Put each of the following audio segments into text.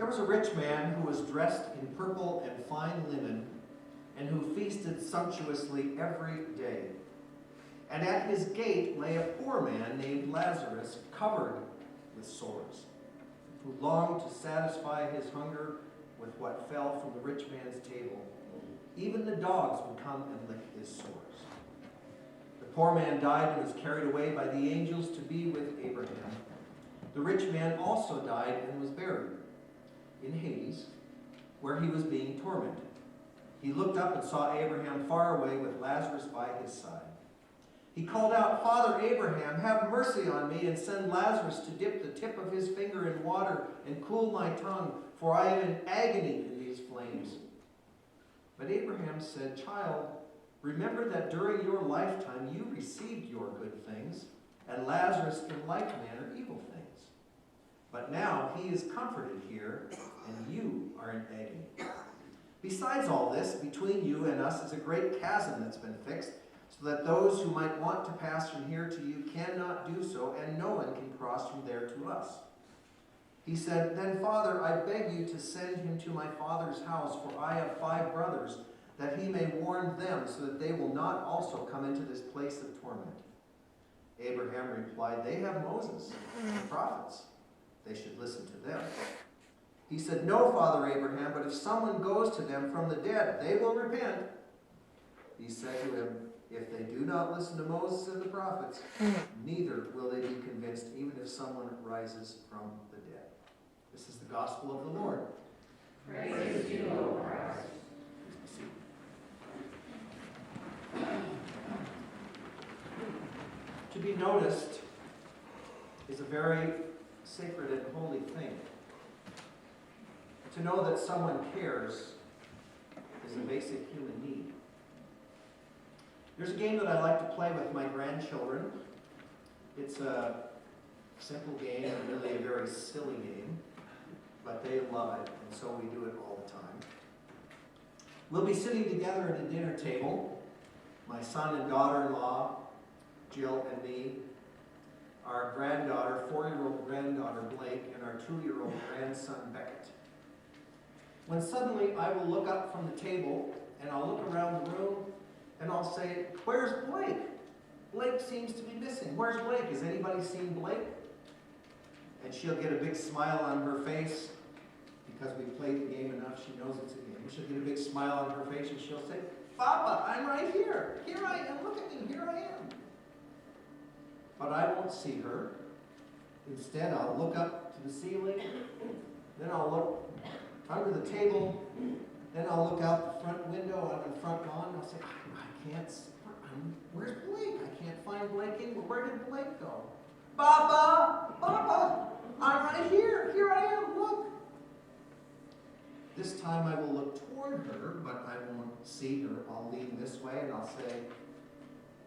There was a rich man who was dressed in purple and fine linen, and who feasted sumptuously every day. And at his gate lay a poor man named Lazarus, covered with sores, who longed to satisfy his hunger with what fell from the rich man's table. Even the dogs would come and lick his sores. The poor man died and was carried away by the angels to be with Abraham. The rich man also died and was buried in Hades, where he was being tormented. He looked up and saw Abraham far away with Lazarus by his side. He called out, "Father Abraham, have mercy on me and send Lazarus to dip the tip of his finger in water and cool my tongue, for I am in agony in these flames." But Abraham said, "Child, remember that during your lifetime you received your good things, and Lazarus in like manner evil things. But now he is comforted here, and you are in agony. Besides all this, between you and us is a great chasm that's been fixed, so that those who might want to pass from here to you cannot do so, and no one can cross from there to us." He said, "Then, Father, I beg you to send him to my father's house, for I have 5 brothers, that he may warn them, so that they will not also come into this place of torment." Abraham replied, "They have Moses and the prophets. They should listen to them." He said, "No, Father Abraham, but if someone goes to them from the dead, they will repent." He said to him, "If they do not listen to Moses and the prophets, neither will they be convinced, even if someone rises from the dead." This is the gospel of the Lord. Praise to you, O Christ. To be noticed is a very sacred and holy thing. To know that someone cares is a basic human need. There's a game that I like to play with my grandchildren. It's a simple game and really a very silly game, but they love it, and so we do it all the time. We'll be sitting together at a dinner table, my son and daughter-in-law, Jill and me, our granddaughter, 4-year-old granddaughter Blake, and our 2-year-old grandson Beckett. When suddenly I will look up from the table and I'll look around the room and I'll say, "Where's Blake? Blake seems to be missing. Where's Blake? Has anybody seen Blake?" And she'll get a big smile on her face because we've played the game enough. She knows it's a game. She'll get a big smile on her face and she'll say, "Papa, I'm right here. Here I am. Look at me. Here I am." But I won't see her. Instead, I'll look up to the ceiling. Then I'll look under the table. Then I'll look out the front window on the front lawn. And I'll say, I can't see. Where's Blake? I can't find Blake anywhere. Where did Blake go? "Papa! Papa! I'm right here. Here I am. Look." This time I will look toward her, but I won't see her. I'll lean this way and I'll say,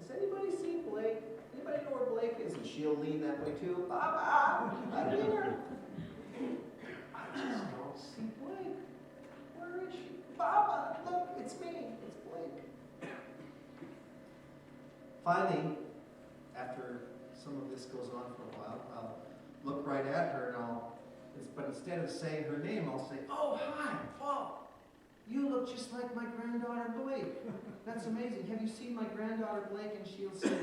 "Has anybody seen Blake? Anybody know where Blake is?" And she'll lean that way too. "Papa! I'm here." I just don't see Blake. Where is she? "Papa, look, it's me. It's Blake." Finally, after some of this goes on for a while, I'll look right at her and but instead of saying her name, I'll say, "Oh, hi, Paul. You look just like my granddaughter Blake. That's amazing. Have you seen my granddaughter Blake?" And she'll say,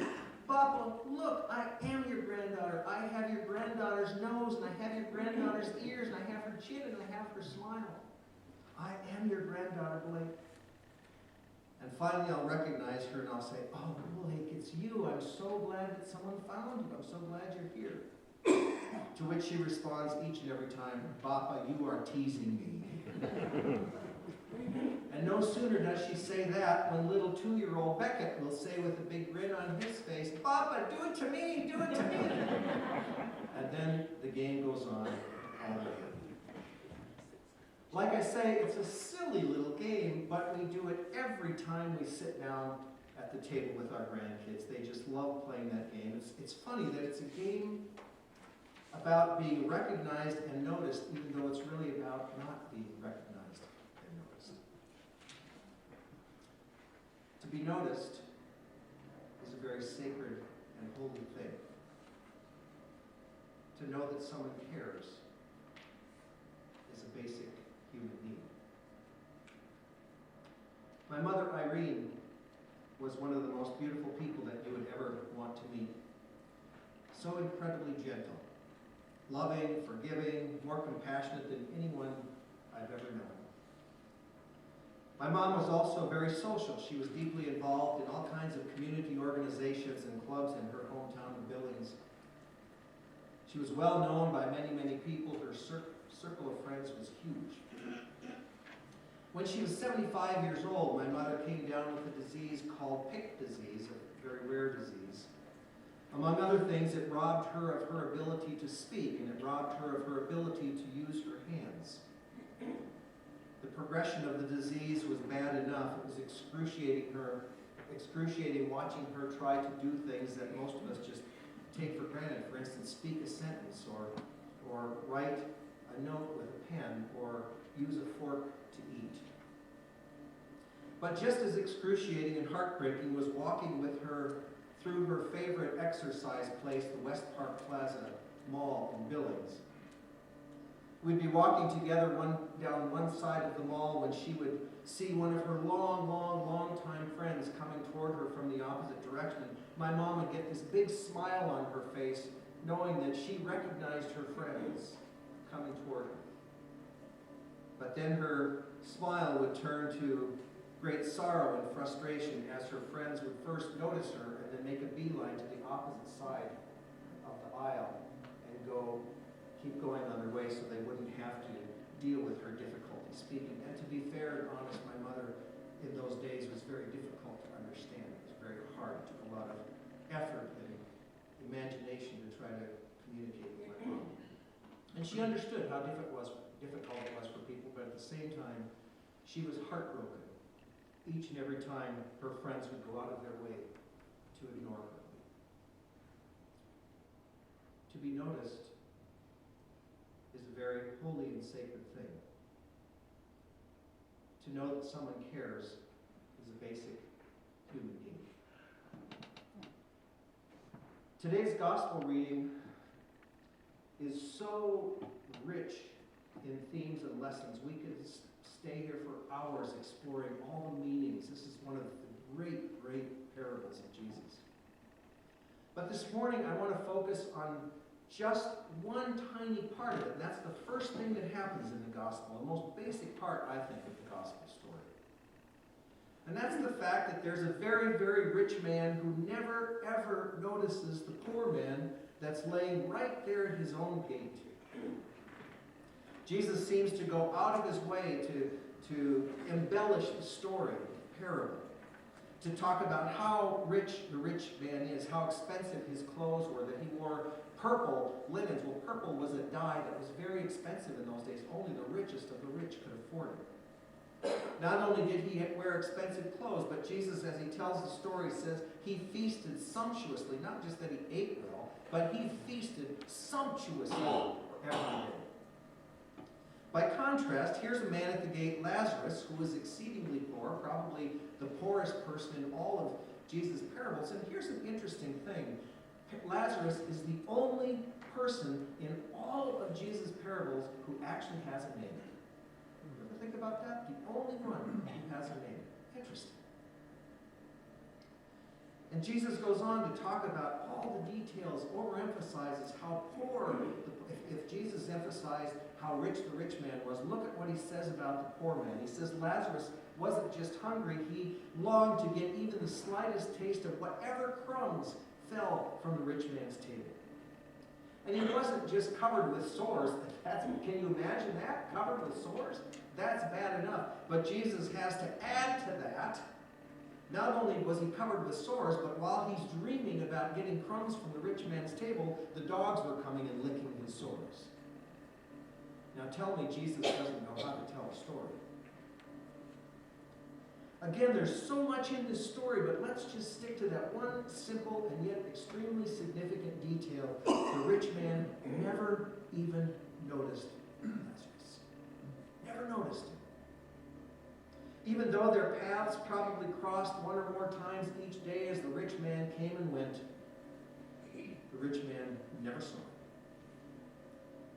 "Papa, look, I am your granddaughter. I have your granddaughter's nose, and I have your granddaughter's ears, and I have her chin, and I have her smile. I am your granddaughter Blake." And finally, I'll recognize her, and I'll say, "Oh, Blake, it's you. I'm so glad that someone found you. I'm so glad you're here." To which she responds each and every time, "Papa, you are teasing me." And no sooner does she say that when little 2-year-old Beckett will say with a big grin on his face, "Papa, do it to me, do it to me." And then the game goes on all day. Like I say, it's a silly little game, but we do it every time we sit down at the table with our grandkids. They just love playing that game. It's funny that it's a game about being recognized and noticed, even though it's really about not being recognized and noticed. To be noticed is a very sacred and holy thing. To know that someone cares is a a basic human need. My mother, Irene, was one of the most beautiful people that you would ever want to meet. So incredibly gentle, loving, forgiving, more compassionate than anyone I've ever known. My mom was also very social. She was deeply involved in all kinds of community organizations and clubs in her hometown of Billings. She was well known by many, many people. Her circle of friends was huge. When she was 75 years old, my mother came down with a disease called Pick disease, a very rare disease. Among other things, it robbed her of her ability to speak, and it robbed her of her ability to use her hands. The progression of the disease was bad enough. It was excruciating watching her try to do things that most of us just take for granted. For instance, speak a sentence, or write a note with a pen, or use a fork to eat. But just as excruciating and heartbreaking was walking with her through her favorite exercise place, the West Park Plaza Mall in Billings. We'd be walking together down one side of the mall when she would see one of her long-time friends coming toward her from the opposite direction. My mom would get this big smile on her face, knowing that she recognized her friends coming toward her. But then her smile would turn to great sorrow and frustration as her friends would first notice her and then make a beeline to the opposite side of the aisle and keep going on their way so they wouldn't have to deal with her difficulty speaking. And to be fair and honest, my mother in those days was very difficult to understand. It was very hard. It took a lot of effort and imagination to try to communicate with my mom. And she understood how difficult it was for people, but at the same time, she was heartbroken each and every time her friends would go out of their way to ignore her. To be noticed is a very holy and sacred thing. To know that someone cares is a basic human need. Today's gospel reading is so rich in themes and lessons. We could stay here for hours exploring all the meanings. This is one of the great parables of Jesus. But this morning I want to focus on just one tiny part of it, and that's the first thing that happens in the gospel, the most basic part, I think, of the gospel story. And that's the fact that there's a very, very rich man who never, ever notices the poor man that's laying right there at his own gate. Jesus seems to go out of his way to embellish the story, the parable, to talk about how rich the rich man is, how expensive his clothes were, that he wore purple linens. Well, purple was a dye that was very expensive in those days. Only the richest of the rich could afford it. Not only did he wear expensive clothes, but Jesus, as he tells the story, says he feasted sumptuously. Not just that he ate well, but he feasted sumptuously every day. By contrast, here's a man at the gate, Lazarus, who was exceedingly poor, probably the poorest person in all of Jesus' parables. And here's an interesting thing. Lazarus is the only person in all of Jesus' parables who actually has a name. You ever think about that? The only one who has a name. Interesting. And Jesus goes on to talk about all the details, overemphasizes how poor, if Jesus emphasized how rich the rich man was, look at what he says about the poor man. He says Lazarus wasn't just hungry, he longed to get even the slightest taste of whatever crumbs fell from the rich man's table. And he wasn't just covered with sores. Can you imagine that? Covered with sores? That's bad enough. But Jesus has to add to that. Not only was he covered with sores, but while he's dreaming about getting crumbs from the rich man's table, the dogs were coming and licking his sores. Now tell me Jesus doesn't know how to tell a story. Again, there's so much in this story, but let's just stick to that one simple and yet extremely significant detail. The rich man never even noticed Lazarus. Never noticed him. Even though their paths probably crossed one or more times each day as the rich man came and went, the rich man never saw him.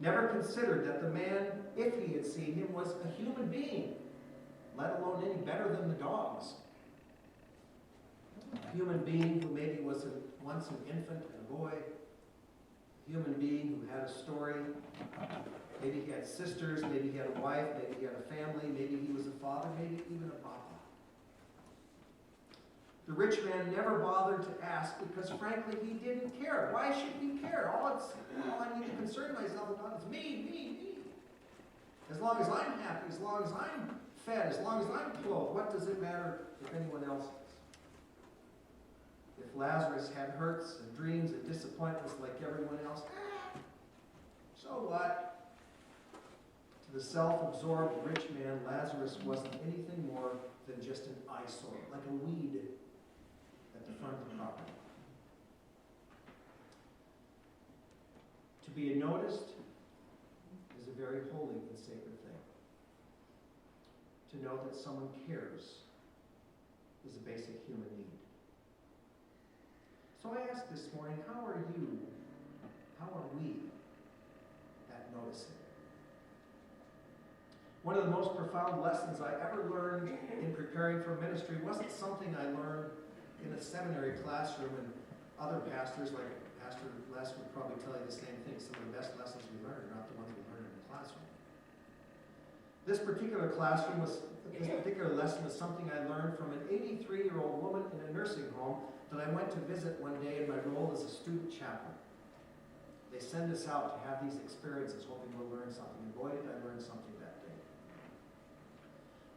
never considered that the man, if he had seen him, was a human being, let alone any better than the dogs. A human being who maybe was once an infant and a boy, a human being who had a story. Maybe he had sisters, maybe he had a wife, maybe he had a family, maybe he was a father, maybe even a papa. The rich man never bothered to ask because, frankly, he didn't care. Why should he care? All I need to concern myself about is me. As long as I'm happy, as long as I'm fed, as long as I'm clothed, what does it matter if anyone else is? If Lazarus had hurts and dreams and disappointments like everyone else, so what? To the self-absorbed rich man, Lazarus wasn't anything more than just an eyesore, like a weed at the front of the property. To be noticed is a very holy and sacred thing. To know that someone cares is a basic human need. So I ask this morning, how are we at noticing? One of the most profound lessons I ever learned in preparing for ministry wasn't something I learned in a seminary classroom, and other pastors, like Pastor Les, would probably tell you the same thing. Some of the best lessons we learn are not the ones we learn in the classroom. This particular lesson was something I learned from an 83-year-old woman in a nursing home that I went to visit one day in my role as a student chaplain. They send us out to have these experiences, hoping we'll learn something. And boy, did I learn something that day.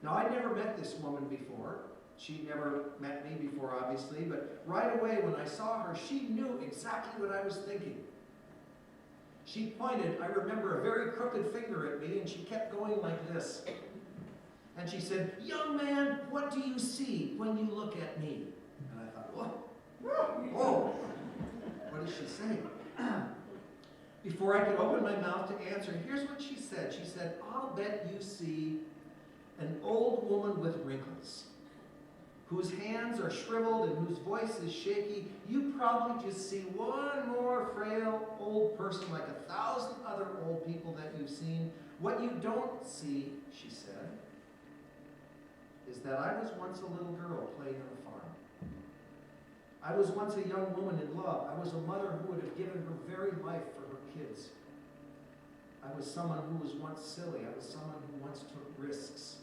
Now, I'd never met this woman before. She'd never met me before, obviously, but right away when I saw her, she knew exactly what I was thinking. She pointed, I remember, a very crooked finger at me, and she kept going like this. And she said, "Young man, what do you see when you look at me?" And I thought, whoa, what did she say? Before I could open my mouth to answer, here's what she said. She said, "I'll bet you see an old woman with wrinkles, whose hands are shriveled and whose voice is shaky. You probably just see one more frail old person like 1,000 other old people that you've seen. What you don't see," she said, "is that I was once a little girl playing on a farm. I was once a young woman in love. I was a mother who would have given her very life for her kids. I was someone who was once silly. I was someone who once took risks.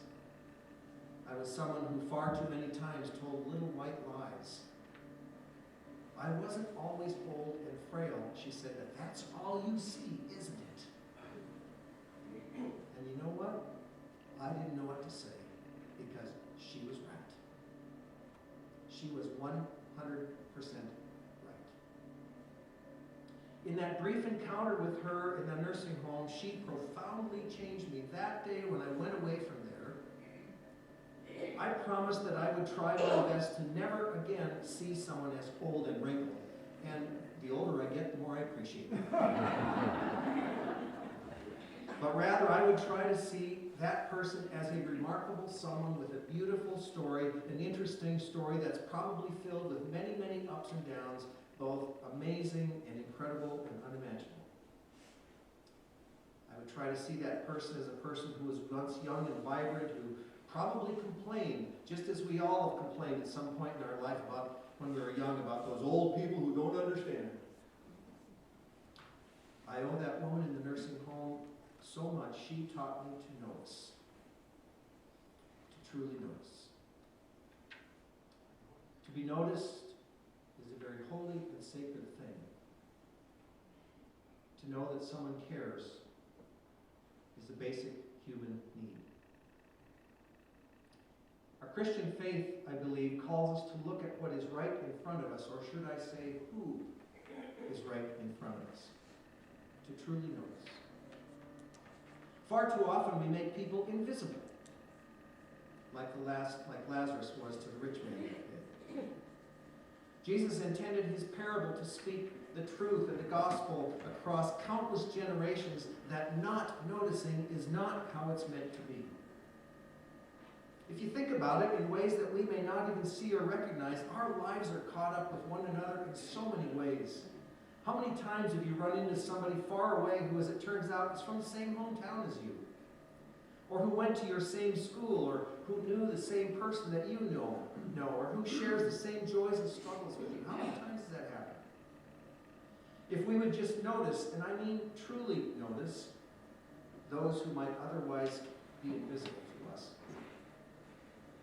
I was someone who far too many times told little white lies. I wasn't always old and frail," she said, "but that's all you see, isn't it?" And you know what? I didn't know what to say, because she was right. She was 100% right. In that brief encounter with her in the nursing home, she profoundly changed me. That day when I went away from there, I promised that I would try my best to never again see someone as old and wrinkled. And the older I get, the more I appreciate it. But rather, I would try to see that person as a remarkable someone with a beautiful story, an interesting story that's probably filled with many, many ups and downs, both amazing and incredible and unimaginable. I would try to see that person as a person who was once young and vibrant, who probably complained, just as we all have complained at some point in our life about when we were young, about those old people who don't understand. I owe that woman in the nursing home so much. She taught me to notice, to truly notice. To be noticed is a very holy and sacred thing. To know that someone cares is a basic human need. Our Christian faith, I believe, calls us to look at what is right in front of us, or should I say, who is right in front of us, to truly notice. Far too often we make people invisible, like Lazarus was to the rich man. Jesus intended his parable to speak the truth and the gospel across countless generations, that not noticing is not how it's meant to be. If you think about it, in ways that we may not even see or recognize, our lives are caught up with one another in so many ways. How many times have you run into somebody far away who, as it turns out, is from the same hometown as you? Or who went to your same school, or who knew the same person that you know, or who shares the same joys and struggles with you? How many times has that happened? If we would just notice, and I mean truly notice, those who might otherwise be invisible to us,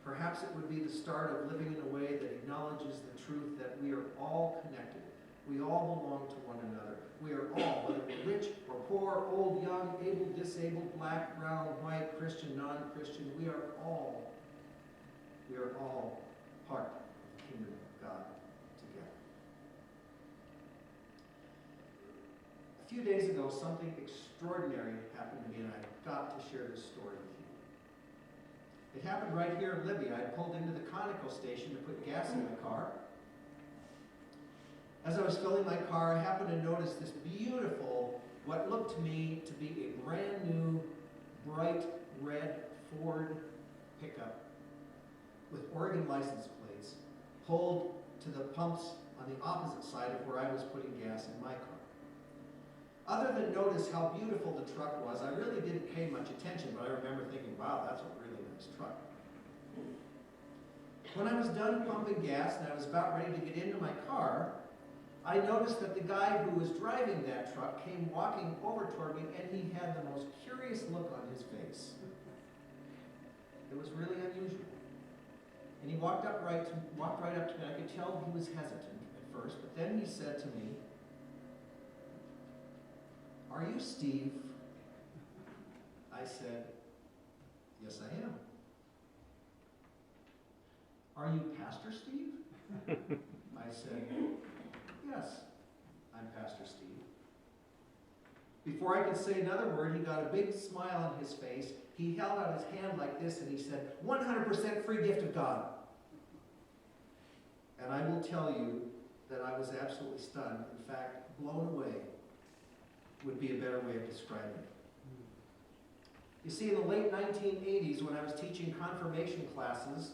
perhaps it would be the start of living in a way that acknowledges the truth that we are all connected. We all belong to one another. We are all, whether we're rich or poor, old, young, able, disabled, black, brown, white, Christian, non-Christian, we are all part of the kingdom of God together. A few days ago, something extraordinary happened to me, and I've got to share this story with you. It happened right here in Libby. I pulled into the Conoco station to put gas in my car. As I was filling my car, I happened to notice this beautiful, what looked to me to be a brand new, bright red Ford pickup with Oregon license plates pulled to the pumps on the opposite side of where I was putting gas in my car. Other than notice how beautiful the truck was, I really didn't pay much attention, but I remember thinking, wow, that's a really nice truck. When I was done pumping gas and I was about ready to get into my car, I noticed that the guy who was driving that truck came walking over toward me, and he had the most curious look on his face. It was really unusual. And he walked right up to me. I could tell he was hesitant at first, but then he said to me, "Are you Steve?" I said, "Yes, I am." "Are you Pastor Steve?" I said, "Yes, I'm Pastor Steve." Before I could say another word, he got a big smile on his face. He held out his hand like this and he said, 100% free gift of God. And I will tell you that I was absolutely stunned. In fact, blown away would be a better way of describing it. You see, in the late 1980s, when I was teaching confirmation classes,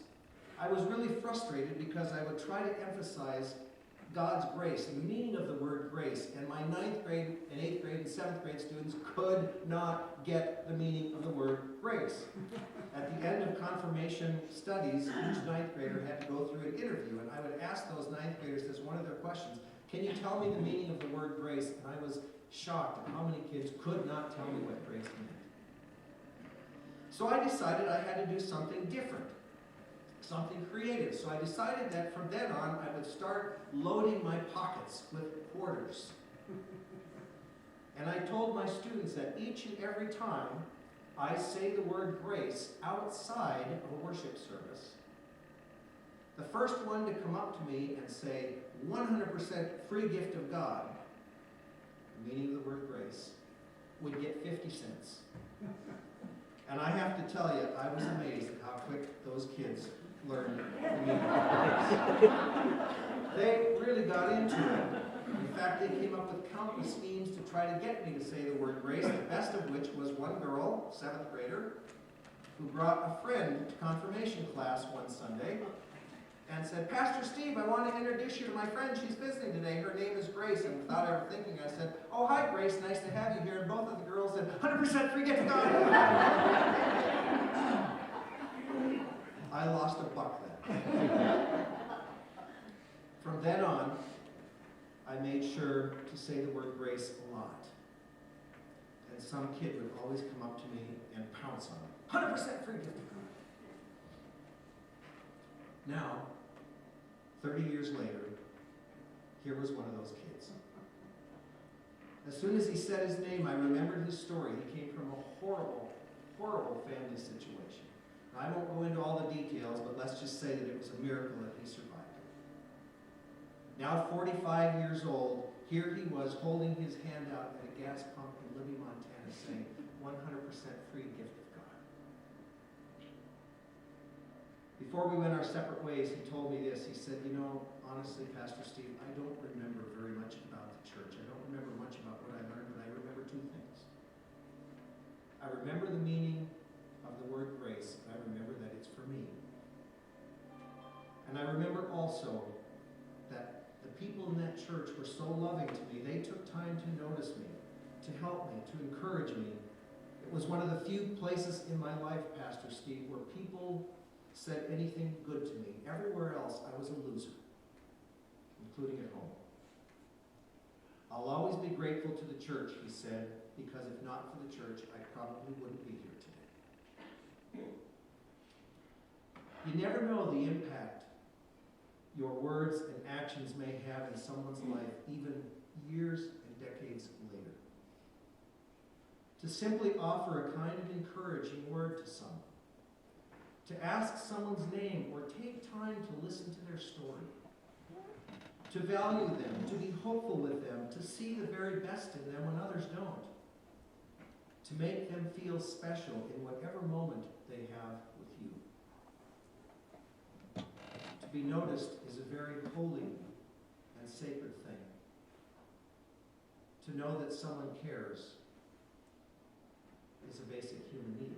I was really frustrated because I would try to emphasize God's grace, the meaning of the word grace, and my 9th grade and 8th grade and 7th grade students could not get the meaning of the word grace. At the end of confirmation studies, each 9th grader had to go through an interview, and I would ask those 9th graders as one of their questions, "Can you tell me the meaning of the word grace?" And I was shocked at how many kids could not tell me what grace meant. So I decided I had to do something different. Something creative. So I decided that from then on, I would start loading my pockets with quarters. And I told my students that each and every time I say the word grace outside of a worship service, the first one to come up to me and say, 100% free gift of God, the meaning of the word grace, would get 50 cents. And I have to tell you, I was amazed at how quick those kids learned the meaning of grace. They really got into it. In fact, they came up with countless schemes to try to get me to say the word grace, the best of which was one girl, 7th grader, who brought a friend to confirmation class one Sunday and said, "Pastor Steve, I want to introduce you to my friend. She's visiting today. Her name is Grace." And without ever thinking, I said, "Oh, hi, Grace. Nice to have you here." And both of the girls said, 100% free gift of God. I lost a buck then. From then on, I made sure to say the word grace a lot. And some kid would always come up to me and pounce on it. 100% free gift of God. Now, 30 years later, here was one of those kids. As soon as he said his name, I remembered his story. He came from a horrible, horrible family situation. I won't go into all the details, but let's just say that it was a miracle that he survived it. Now 45 years old, here he was holding his hand out at a gas pump in Libby, Montana, saying, 100% free gift of God. Before we went our separate ways, he told me this. He said, "You know, honestly, Pastor Steve, I don't remember very much about the church. I don't remember much about what I learned, but I remember two things. I remember the meaning of the word grace, and I remember that it's for me. And I remember also that the people in that church were so loving to me. They time to notice me, to help me, to encourage me. It was one of the few places in my life, Pastor Steve, where people said anything good to me. Everywhere else, I was a loser, including at home. I'll always be grateful to the church, he said, because if not for the church, I probably wouldn't be here today. You never know the impact your words and actions may have in someone's life, even years and decades later. To simply offer a kind of encouraging word to someone, to ask someone's name or take time to listen to their story, to value them, to be hopeful with them, to see the very best in them when others don't, to make them feel special in whatever moment they have with you. To be noticed is a very holy and sacred thing. To know that someone cares is a basic human need.